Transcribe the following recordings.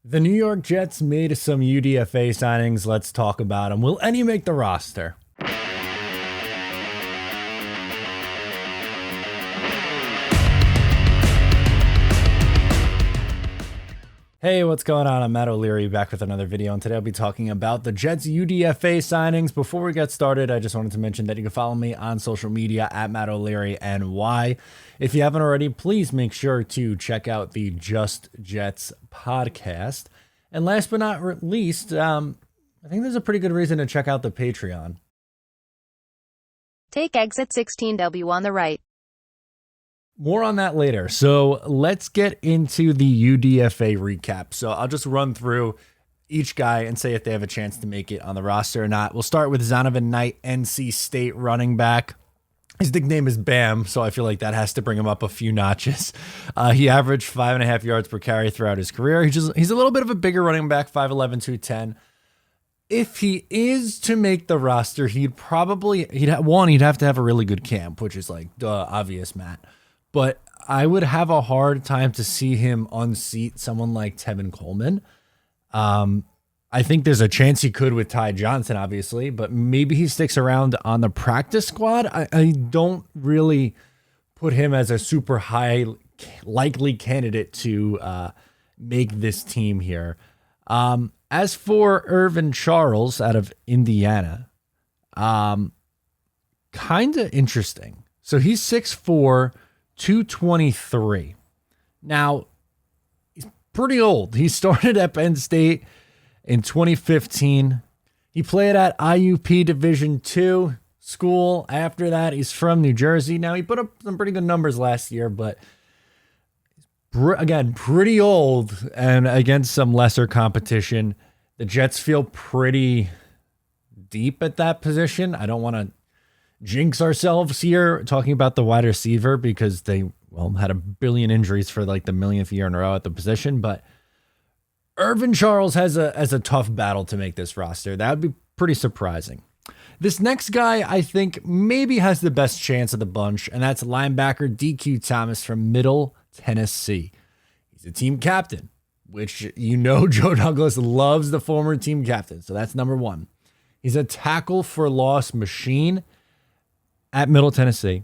The New York Jets made some UDFA signings. Let's talk about them. Will any make the roster? Hey, what's going on? I'm Matt O'Leary back with another video, and today I'll be talking about the Jets UDFA signings. Before we get started, I just wanted to mention that you can follow me on social media at Matt O'Leary NY. If you haven't already, please make sure to check out the Just Jets podcast. And last but not least, I think there's a pretty good reason to check out the Patreon. Take exit 16W on the right. More on that later. So let's get into the UDFA recap. So I'll just run through each guy and say if they have a chance to make it on the roster or not. We'll start with Zonovan Knight, NC State running back. His nickname is Bam, so I feel like that has to bring him up a few notches. He averaged 5.5 yards per carry throughout his career. He's a little bit of a bigger running back, 5'11", 210. If he is to make the roster, he'd have to have a really good camp, which is like, duh, obvious, Matt. But I would have a hard time to see him unseat someone like Tevin Coleman. I think there's a chance he could with Ty Johnson, obviously, but maybe he sticks around on the practice squad. I don't really put him as a super high likely candidate to make this team here. As for Irvin Charles out of Indiana, kind of interesting. So he's 6'4", 223. Now, he's pretty old. He started at Penn State in 2015. He played at IUP Division II school. After that, he's from New Jersey. Now, he put up some pretty good numbers last year, but again, pretty old and against some lesser competition. The Jets feel pretty deep at that position. I don't want to jinx ourselves here talking about the wide receiver because they had a billion injuries for like the millionth year in a row at the position, but Irvin Charles has a tough battle to make this roster. That would be pretty surprising. This next guy I think maybe has the best chance of the bunch, and that's linebacker DQ Thomas from Middle Tennessee. He's a team captain, which Joe Douglas loves the former team captain, so that's number one. He's a tackle for loss machine at Middle Tennessee,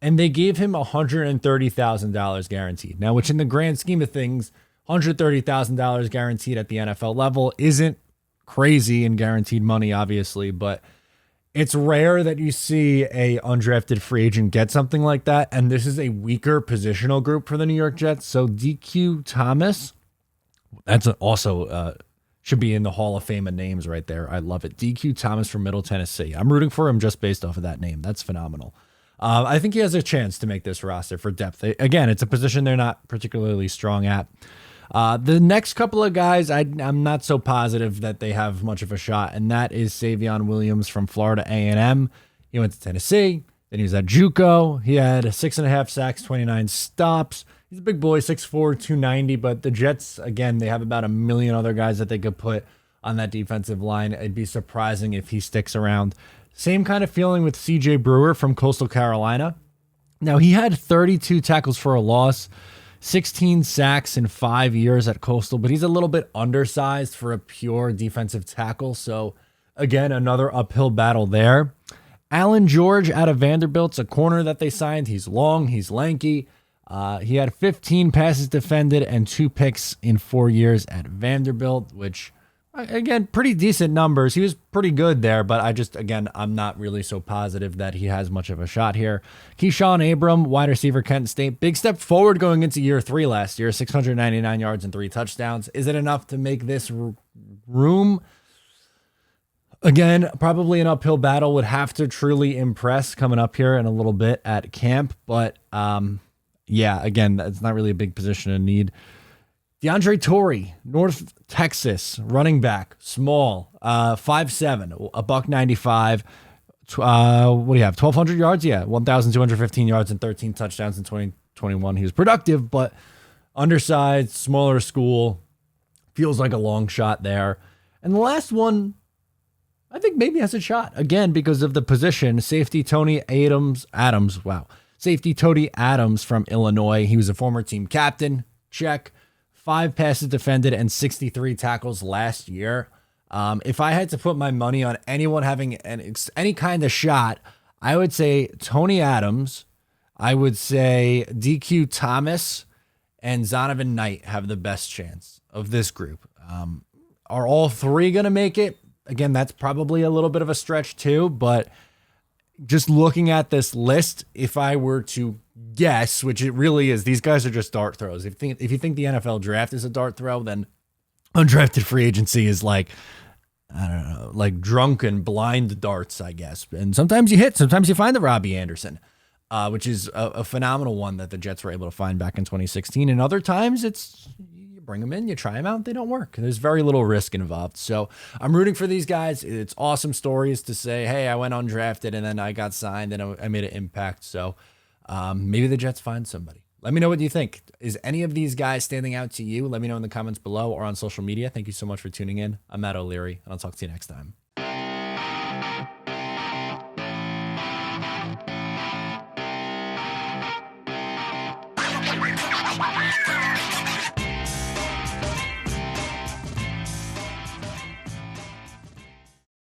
and they gave him $130,000 guaranteed. Now, which in the grand scheme of things, $130,000 guaranteed at the NFL level isn't crazy in guaranteed money, obviously, but it's rare that you see a undrafted free agent get something like that, and this is a weaker positional group for the New York Jets. So DQ Thomas, that's also should be in the Hall of Fame of names right there. I love it. DQ Thomas from Middle Tennessee. I'm rooting for him just based off of that name. That's phenomenal. I think he has a chance to make this roster for depth. Again, it's a position they're not particularly strong at. The next couple of guys, I'm not so positive that they have much of a shot, and that is Savion Williams from Florida A&M. He went to Tennessee, then he was at JUCO. He had 6.5 sacks, 29 stops. He's a big boy, 6'4", 290, but the Jets, again, they have about a million other guys that they could put on that defensive line. It'd be surprising if he sticks around. Same kind of feeling with CJ Brewer from Coastal Carolina. Now, he had 32 tackles for a loss, 16 sacks in 5 years at Coastal, but he's a little bit undersized for a pure defensive tackle. So, again, another uphill battle there. Alan George out of Vanderbilt's a corner that they signed. He's long, he's lanky. He had 15 passes defended and 2 picks in 4 years at Vanderbilt, which, again, pretty decent numbers. He was pretty good there, but I'm not really so positive that he has much of a shot here. Keyshawn, Abram, wide receiver, Kent State. Big step forward going into year 3 last year, 699 yards and 3 touchdowns. Is it enough to make this room? Again, probably an uphill battle. Would have to truly impress coming up here in a little bit at camp, but yeah, again, that's not really a big position of need. DeAndre Torrey, North Texas, running back, small, 5'7", $195. What do you have? 1,200 yards? Yeah, 1,215 yards and 13 touchdowns in 2021. He was productive, but undersized, smaller school. Feels like a long shot there. And the last one, I think maybe has a shot again because of the position. Safety Tony Adams. Wow. Safety Tony Adams from Illinois. He was a former team captain. Check. 5 passes defended, and 63 tackles last year. If I had to put my money on anyone having any kind of shot, I would say Tony Adams, I would say DQ Thomas, and Zonovan Knight have the best chance of this group. Are all 3 going to make it? Again, that's probably a little bit of a stretch too, but just looking at this list, if I were to guess, which it really is, these guys are just dart throws. If you think the NFL draft is a dart throw, then undrafted free agency is like, I don't know, like drunken blind darts, I guess. And sometimes you hit, sometimes you find the Robbie Anderson, which is a phenomenal one that the Jets were able to find back in 2016. And other times it's, you bring them in, you try them out, they don't work. There's very little risk involved. So I'm rooting for these guys. It's awesome stories to say, hey, I went undrafted and then I got signed and I made an impact. So maybe the Jets find somebody. Let me know what you think. Is any of these guys standing out to you? Let me know in the comments below or on social media. Thank you so much for tuning in. I'm Matt O'Leary, and I'll talk to you next time.